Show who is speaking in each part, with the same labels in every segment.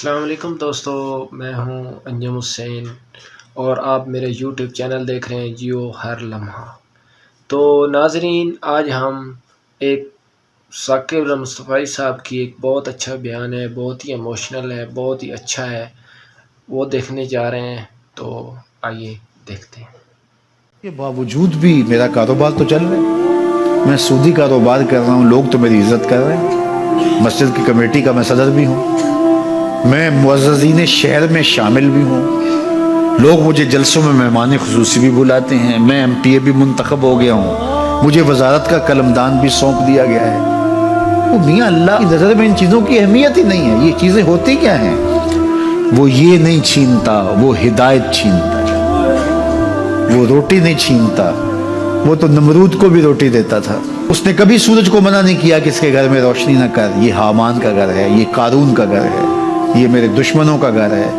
Speaker 1: السلام علیکم دوستو، میں ہوں انجم حسین اور آپ میرے یوٹیوب چینل دیکھ رہے ہیں جیو ہر لمحہ۔ تو ناظرین، آج ہم ایک ثاقب مصطفی صاحب کی ایک بہت اچھا بیان ہے، بہت ہی ایموشنل ہے، بہت ہی اچھا ہے، وہ دیکھنے جا رہے ہیں۔ تو آئیے دیکھتے ہیں۔
Speaker 2: کے باوجود بھی میرا کاروبار تو چل رہا ہے، میں سودی کاروبار کر رہا ہوں، لوگ تو میری عزت کر رہے ہیں، مسجد کی کمیٹی کا میں صدر بھی ہوں، میں معززین شہر میں شامل بھی ہوں، لوگ مجھے جلسوں میں مہمان خصوصی بھی بلاتے ہیں، میں ایم پی اے بھی منتخب ہو گیا ہوں، مجھے وزارت کا قلمدان بھی سونپ دیا گیا ہے۔ وہ میاں اللہ کی نظر میں ان چیزوں کی اہمیت ہی نہیں ہے۔ یہ چیزیں ہوتی کیا ہیں؟ وہ یہ نہیں چھینتا، وہ ہدایت چھینتا ہے۔ وہ روٹی نہیں چھینتا، وہ تو نمرود کو بھی روٹی دیتا تھا۔ اس نے کبھی سورج کو منع نہیں کیا کہ اس کے گھر میں روشنی نہ کر، یہ حامان کا گھر ہے، یہ قارون کا گھر ہے، یہ میرے دشمنوں کا گھر ہے،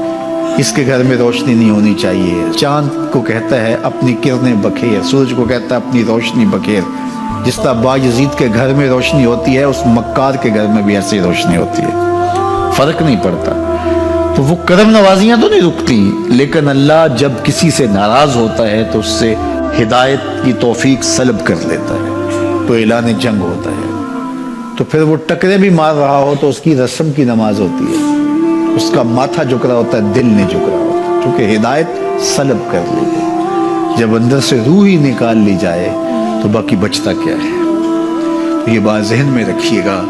Speaker 2: اس کے گھر میں روشنی نہیں ہونی چاہیے۔ چاند کو کہتا ہے اپنی کرنیں بکھیر، سورج کو کہتا ہے اپنی روشنی بکھیر۔ جس طرح باجزید کے گھر میں روشنی ہوتی ہے، اس مکار کے گھر میں بھی ایسی روشنی ہوتی ہے، فرق نہیں پڑتا۔ تو وہ کرم نوازیاں تو نہیں رکتی، لیکن اللہ جب کسی سے ناراض ہوتا ہے تو اس سے ہدایت کی توفیق سلب کر لیتا ہے، تو اعلان جنگ ہوتا ہے۔ تو پھر وہ ٹکرے بھی مار رہا ہو تو اس کی رسم کی نماز ہوتی ہے، اس کا ماتھا جھک رہا ہوتا ہے، دل نہیں جھک رہا ہوتا، کیونکہ ہدایت سلب کر لی گئی۔ جب اندر سے روح ہی نکال لی جائے تو باقی بچتا کیا ہے؟ یہ بات ذہن میں رکھیے گا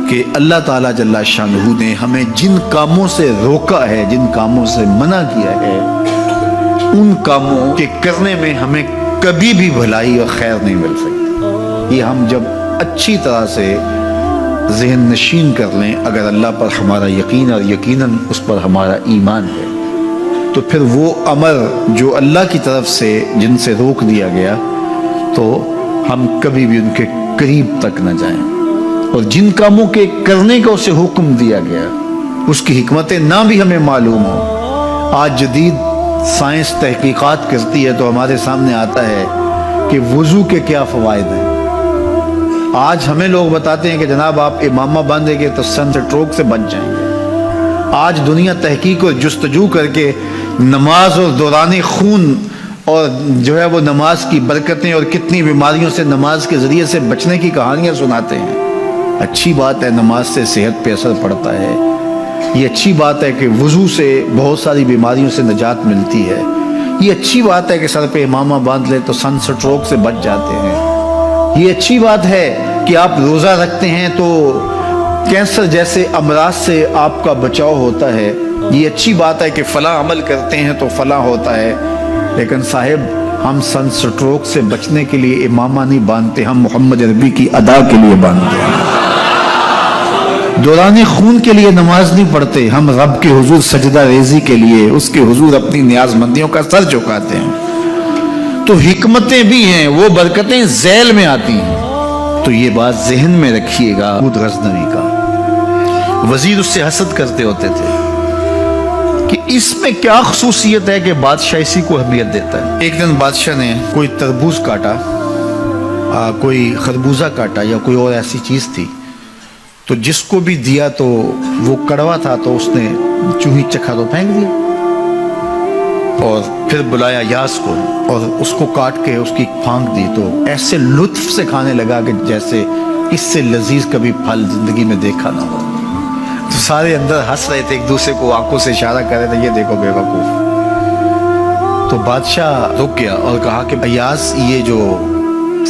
Speaker 2: کہ اللہ تعالیٰ جل شانہ نے ہمیں جن کاموں سے روکا ہے، جن کاموں سے منع کیا ہے، ان کاموں کے کرنے میں ہمیں کبھی بھی بھلائی اور خیر نہیں مل سکتی۔ یہ ہم جب اچھی طرح سے ذہن نشین کر لیں، اگر اللہ پر ہمارا یقین اور یقیناً اس پر ہمارا ایمان ہے، تو پھر وہ امر جو اللہ کی طرف سے جن سے روک دیا گیا، تو ہم کبھی بھی ان کے قریب تک نہ جائیں، اور جن کاموں کے کرنے کا اسے حکم دیا گیا اس کی حکمتیں نہ بھی ہمیں معلوم ہو۔ آج جدید سائنس تحقیقات کرتی ہے تو ہمارے سامنے آتا ہے کہ وضو کے کیا فوائد ہیں۔ آج ہمیں لوگ بتاتے ہیں کہ جناب آپ امامہ باندھیں گے تو سن سٹروک سے بچ جائیں گے۔ آج دنیا تحقیق اور جستجو کر کے نماز اور دوران خون اور جو ہے وہ نماز کی برکتیں اور کتنی بیماریوں سے نماز کے ذریعے سے بچنے کی کہانیاں سناتے ہیں۔ اچھی بات ہے، نماز سے صحت پہ اثر پڑتا ہے، یہ اچھی بات ہے کہ وضو سے بہت ساری بیماریوں سے نجات ملتی ہے، یہ اچھی بات ہے کہ سر پہ امامہ باندھ لے تو سن سٹروک سے بچ جاتے ہیں، یہ اچھی بات ہے کہ آپ روزہ رکھتے ہیں تو کینسر جیسے امراض سے آپ کا بچاؤ ہوتا ہے، یہ اچھی بات ہے کہ فلاں عمل کرتے ہیں تو فلاں ہوتا ہے۔ لیکن صاحب، ہم سن سٹروک سے بچنے کے لیے امامہ نہیں باندھتے، ہم محمد عربی کی ادا کے لیے باندھتے ہیں۔ دوران خون کے لیے نماز نہیں پڑھتے، ہم رب کے حضور سجدہ ریزی کے لیے اس کے حضور اپنی نیاز مندیوں کا سر جھکاتے ہیں۔ تو حکمتیں بھی ہیں، وہ برکتیں ذیل میں آتی ہیں۔ تو یہ بات ذہن میں رکھیے گا۔ غزنوی کا وزیر اس سے حسد کرتے ہوتے تھے کہ اس میں کیا خصوصیت ہے کہ بادشاہ اسی کو اہمیت دیتا ہے۔ ایک دن بادشاہ نے کوئی تربوز کاٹا، کوئی خربوزہ کاٹا یا کوئی اور ایسی چیز تھی، تو جس کو بھی دیا تو وہ کڑوا تھا، تو اس نے چوہی چکھا تو پھینک دیا، اور پھر بلایا یاس کو اور اس کو کاٹ کے اس کی پھانک دی، تو ایسے لطف سے کھانے لگا کہ جیسے اس سے لذیذ کبھی پھل زندگی میں دیکھا نہ ہو۔ تو سارے اندر ہنس رہے تھے، ایک دوسرے کو آنکھوں سے اشارہ کر رہے تھے، یہ دیکھو بے وقوف۔ تو بادشاہ رک گیا اور کہا کہ ایاز، یہ جو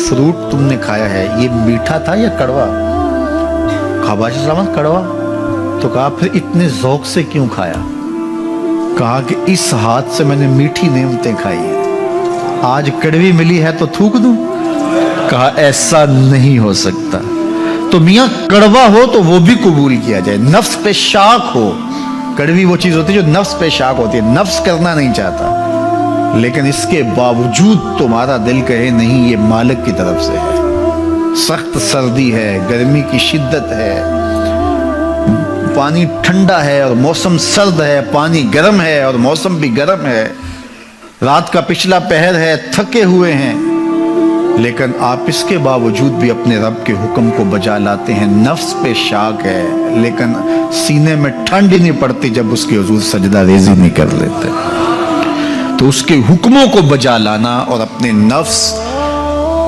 Speaker 2: فروٹ تم نے کھایا ہے یہ میٹھا تھا یا کڑوا؟ کہا بادشاہ سلامت کڑوا۔ تو کہا پھر اتنے ذوق سے کیوں کھایا؟ کہا کہ اس ہاتھ سے میں نے میٹھی نعمتیں کھائی ہیں، آج کڑوی ملی ہے تو تھوک دوں؟ کہا ایسا نہیں ہو سکتا۔ تو میاں کڑوا ہو تو وہ بھی قبول کیا جائے، نفس پہ شاک ہو۔ کڑوی وہ چیز ہوتی ہے جو نفس پہ شاک ہوتی ہے، نفس کرنا نہیں چاہتا، لیکن اس کے باوجود تمہارا دل کہے نہیں، یہ مالک کی طرف سے ہے۔ سخت سردی ہے، گرمی کی شدت ہے، پانی ٹھنڈا ہے اور موسم سرد ہے، پانی گرم ہے اور موسم بھی گرم ہے، رات کا پچھلا پہر ہے، تھکے ہوئے ہیں، لیکن آپ اس کے باوجود بھی اپنے رب کے حکم کو بجا لاتے ہیں. نفس پہ شاک ہے لیکن سینے میں ٹھنڈ ہی نہیں پڑتی جب اس کے حضور سجدہ ریزی نہیں کر لیتے. تو اس کے حکموں کو بجا لانا اور اپنے نفس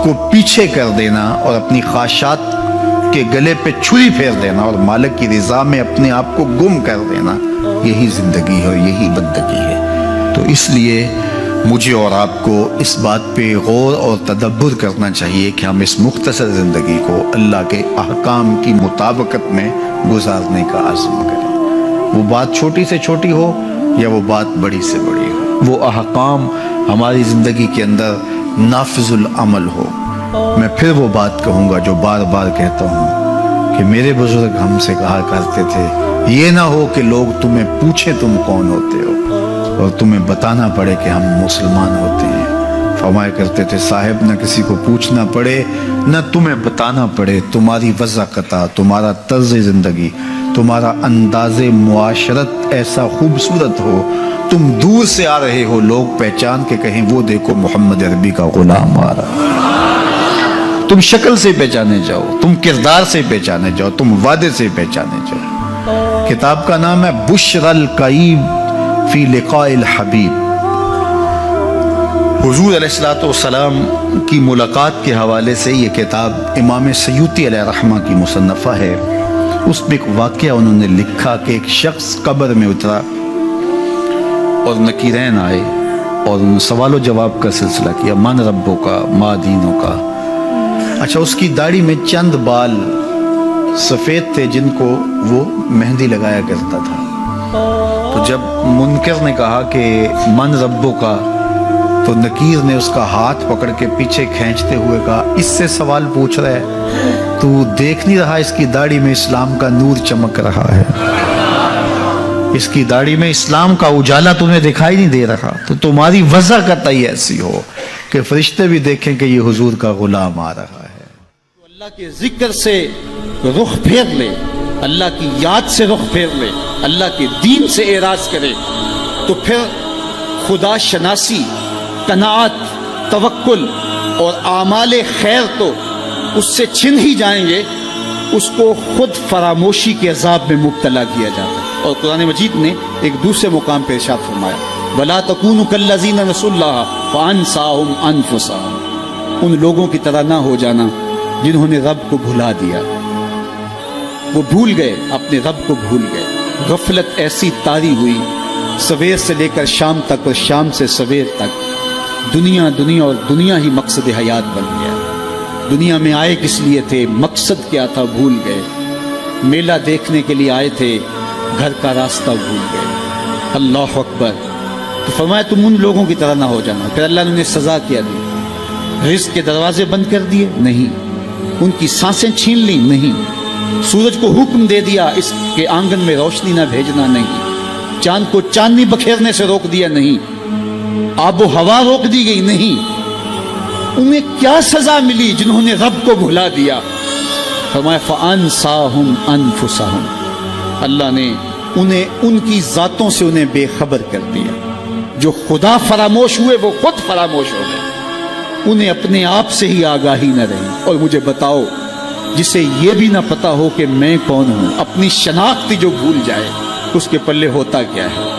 Speaker 2: کو پیچھے کر دینا اور اپنی خواہشات کے گلے پہ چھری پھیر دینا اور مالک کی رضا میں اپنے آپ کو گم کر دینا، یہی زندگی ہے اور یہی بندگی ہے. تو اس لیے مجھے اور آپ کو اس بات پہ غور اور تدبر کرنا چاہیے کہ ہم اس مختصر زندگی کو اللہ کے احکام کی مطابقت میں گزارنے کا عزم کریں. وہ بات چھوٹی سے چھوٹی ہو یا وہ بات بڑی سے بڑی ہو، وہ احکام ہماری زندگی کے اندر نافذ العمل ہو. میں پھر وہ بات کہوں گا جو بار بار کہتا ہوں کہ میرے بزرگ ہم سے کہا کرتے تھے، یہ نہ ہو کہ لوگ تمہیں پوچھیں تم کون ہوتے ہو اور تمہیں بتانا پڑے کہ ہم مسلمان ہوتے ہیں. فرمایا کرتے تھے صاحب نہ کسی کو پوچھنا پڑے نہ تمہیں بتانا پڑے، تمہاری وضاحت، تمہارا طرز زندگی، تمہارا انداز معاشرت ایسا خوبصورت ہو، تم دور سے آ رہے ہو لوگ پہچان کے کہیں وہ دیکھو محمد عربی کا غلام آ رہا. تم شکل سے پہچانے جاؤ، تم کردار سے پہچانے جاؤ، تم وعدے سے پہچانے جاؤ. کتاب کا نام ہے بشر القیب فی لقاء الحبیب. حضور علیہ السلام کی ملاقات کے حوالے سے یہ کتاب امام سیوطی علیہ رحمہ کی مصنفہ ہے. اس میں ایک واقعہ انہوں نے لکھا کہ ایک شخص قبر میں اترا اور نکیرین آئے اور انہوں نے سوال و جواب کا سلسلہ کیا، من ربوں کا، ما دینوں کا. اچھا، اس کی داڑھی میں چند بال سفید تھے جن کو وہ مہندی لگایا کرتا تھا. تو جب منکر نے کہا کہ من ربوں کا، تو نکیر نے اس کا ہاتھ پکڑ کے پیچھے کھینچتے ہوئے کہا اس سے سوال پوچھ رہا ہے، تو دیکھ نہیں رہا اس کی داڑھی میں اسلام کا نور چمک رہا ہے، اس کی داڑھی میں اسلام کا اجالا تمہیں دکھائی نہیں دے رہا. تو تمہاری وضع قطعی ایسی ہو کہ فرشتے بھی دیکھیں کہ یہ حضور کا غلام آ رہا ہے.
Speaker 3: اللہ کے ذکر سے رخ پھیر لے، اللہ کی یاد سے رخ پھیر لے، اللہ کے دین سے اعراض کرے، تو پھر خدا شناسی، قناعت، توکل اور اعمال خیر تو اس سے چھن ہی جائیں گے. اس کو خود فراموشی کے عذاب میں مبتلا کیا جاتا ہے. اور قرآن مجید نے ایک دوسرے مقام پہ ارشاد فرمایا، وَلَا تَكُونُوا كَالَّذِينَ نَسُوا اللَّهَ فَأَنسَاهُمْ أَنفُسَهُمْ. ان لوگوں کی طرح نہ ہو جانا جنہوں نے رب کو بھلا دیا. وہ بھول گئے، اپنے رب کو بھول گئے. غفلت ایسی طاری ہوئی، سویر سے لے کر شام تک اور شام سے سویر تک دنیا اور دنیا ہی مقصد حیات بن گیا. دنیا میں آئے کس لیے تھے، مقصد کیا تھا، بھول گئے. میلہ دیکھنے کے لیے آئے تھے، گھر کا راستہ بھول گئے. اللہ اکبر. تو فرمایا تم ان لوگوں کی طرح نہ ہو جانا. پھر اللہ نے انہیں سزا کیا دی. رزق کے دروازے بند کر دیے؟ نہیں. ان کی سانسیں چھین لی؟ نہیں. سورج کو حکم دے دیا اس کے آنگن میں روشنی نہ بھیجنا؟ نہیں. چاند کو چاندنی بکھیرنے سے روک دیا؟ نہیں. آب و ہوا روک دی گئی؟ نہیں. انہیں کیا سزا ملی جنہوں نے رب کو بھلا دیا؟ فرمایا فَأَنسَاهُمْ أَنفُسَهُمْ. اللہ نے انہیں ان کی ذاتوں سے انہیں بے خبر کر دیا. جو خدا فراموش ہوئے وہ خود فراموش ہو گئے. انہیں اپنے آپ سے ہی آگاہی نہ رہی. اور مجھے بتاؤ، جسے یہ بھی نہ پتا ہو کہ میں کون ہوں، اپنی شناخت جو بھول جائے، اس کے پلے ہوتا کیا ہے؟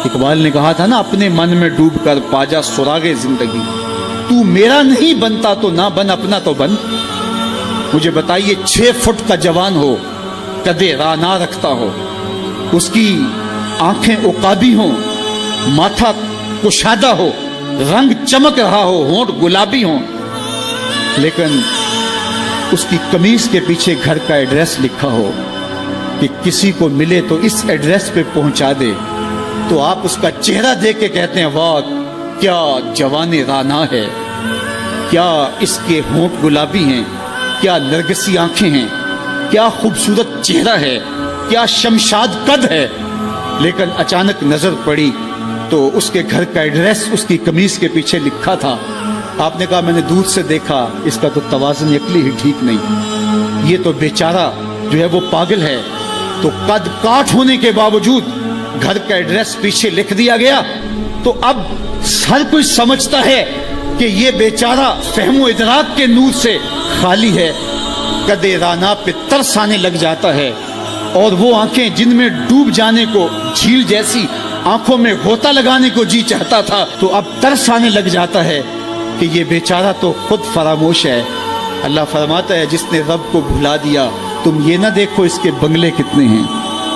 Speaker 3: اقبال نے کہا تھا نا، اپنے من میں ڈوب کر پاجا سراغ زندگی. تو میرا نہیں بنتا تو نہ بن، اپنا تو بن. مجھے بتائیے 6 فٹ کا جوان ہو، قدے رانا رکھتا ہو، اس کی آنکھیں عقابی ہوں، ماتھا کشادہ ہو، رنگ چمک رہا ہو، ہونٹ گلابی ہوں، لیکن اس کی قمیص کے پیچھے گھر کا ایڈریس لکھا ہو کہ کسی کو ملے تو اس ایڈریس پہ پہنچا دے، تو آپ اس کا چہرہ دیکھ کے کہتے ہیں واہ کیا جوان رانا ہے، کیا اس کے ہونٹ گلابی ہیں، کیا نرگسی آنکھیں ہیں، کیا خوبصورت چہرہ ہے، کیا شمشاد قد ہے. لیکن اچانک نظر پڑی تو اس کے گھر کا ایڈریس اس کی قمیص کے پیچھے لکھا تھا. آپ نے کہا میں نے دور سے دیکھا، اس کا تو توازن عقلی ہی ٹھیک نہیں، یہ تو بیچارہ جو ہے وہ پاگل ہے. تو قد کاٹ ہونے کے باوجود گھر کا ایڈریس پیچھے لکھ دیا گیا. تو اب ہر کوئی سمجھتا ہے کہ یہ بیچارہ فہم و ادراک کے نور سے خالی ہے، قدِ رانا پہ ترس آنے لگ جاتا ہے، اور وہ آنکھیں جن میں ڈوب جانے کو جھیل جیسی آنکھوں میں غوطہ لگانے کو جی چاہتا تھا، تو اب ترس آنے لگ جاتا ہے کہ یہ بیچارہ تو خود فراموش ہے۔ اللہ فرماتا ہے جس نے رب کو بھلا دیا، تم یہ نہ دیکھو اس کے بنگلے کتنے ہیں،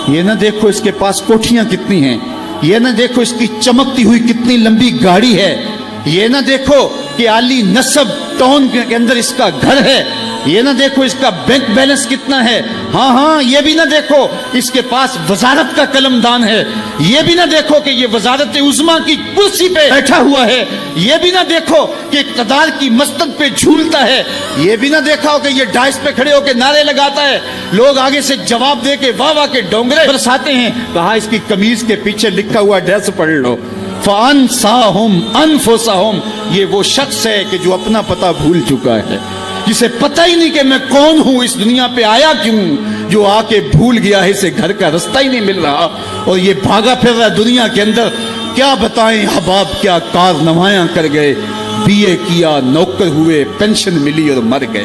Speaker 3: یہ نہ دیکھو اس کے پاس کوٹھیاں کتنی ہیں، یہ نہ دیکھو اس کی چمکتی ہوئی کتنی لمبی گاڑی ہے، یہ نہ دیکھو کہ عالی نسب ٹاؤن کے اندر اس کا گھر ہے، یہ نہ دیکھو اس کا بینک بیلنس کتنا ہے، ہاں یہ بھی نہ دیکھو اس کے پاس وزارت کا قلم دان ہے، یہ بھی نہ دیکھو کہ یہ وزارت عظمیٰ کی کرسی پہ بیٹھا ہوا ہے، یہ بھی نہ دیکھو کہ اقتدار کی مسند پہ جھولتا ہے، یہ بھی نہ دیکھا ہو کہ یہ ڈائس پہ کھڑے ہو کے نعرے لگاتا ہے، لوگ آگے سے جواب دے کے واہ واہ کے ڈونگرے برساتے ہیں۔ کہا اس کی قمیض کے پیچھے لکھا ہوا ایڈریس پڑھ لو، فَأَنْسَاهُمْ أَنفُسَهُمْ، یہ وہ شخص ہے کہ جو اپنا پتہ بھول چکا ہے، جسے پتہ ہی نہیں کہ میں کون ہوں، اس دنیا پہ آیا کیوں، جو آ کے بھول گیا ہے، اسے گھر کا رستہ ہی نہیں مل رہا، اور یہ بھاگا پھر رہا دنیا کے اندر۔ کیا بتائیں احباب کیا کارنامیاں کر گئے، بی اے کیا، نوکر ہوئے، پینشن ملی اور مر گئے،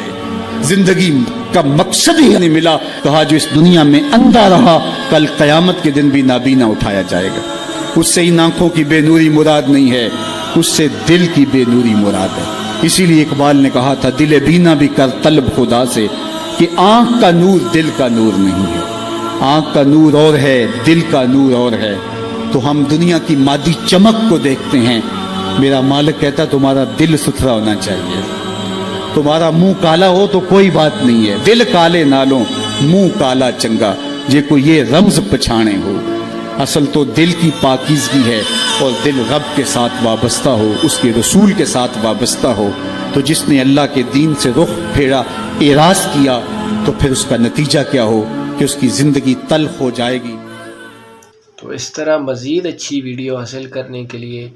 Speaker 3: زندگی کا مقصد ہی نہیں ملا۔ کہا جو اس دنیا میں اندھا رہا، کل قیامت کے دن بھی نابینا اٹھایا جائے گا۔ اس سے ان آنکھوں کی بے نوری مراد نہیں ہے، اس سے دل کی بے نوری مراد ہے۔ اسی لیے اقبال نے کہا تھا دل بینا بھی کر طلب خدا سے، کہ آنکھ کا نور دل کا نور نہیں ہے، آنکھ کا نور اور ہے، دل کا نور اور ہے۔ تو ہم دنیا کی مادی چمک کو دیکھتے ہیں، میرا مالک کہتا تمہارا دل ستھرا ہونا چاہیے، تمہارا منہ کالا ہو تو کوئی بات نہیں ہے، دل کالے نالوں منہ کالا چنگا، جے کو یہ رمز پچھانے ہو۔ اصل تو دل کی پاکیزگی ہے، اور دل رب کے ساتھ وابستہ ہو، اس کے رسول کے ساتھ وابستہ ہو۔ تو جس نے اللہ کے دین سے رخ پھیرا، اعراض کیا، تو پھر اس کا نتیجہ کیا ہو کہ اس کی زندگی تلخ ہو جائے گی۔
Speaker 1: تو اس طرح مزید اچھی ویڈیو حاصل کرنے کے لیے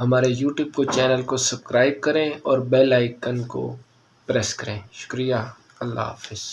Speaker 1: ہمارے یوٹیوب کو چینل کو سبسکرائب کریں اور بیل آئیکن کو پریس کریں۔ شکریہ، اللہ حافظ۔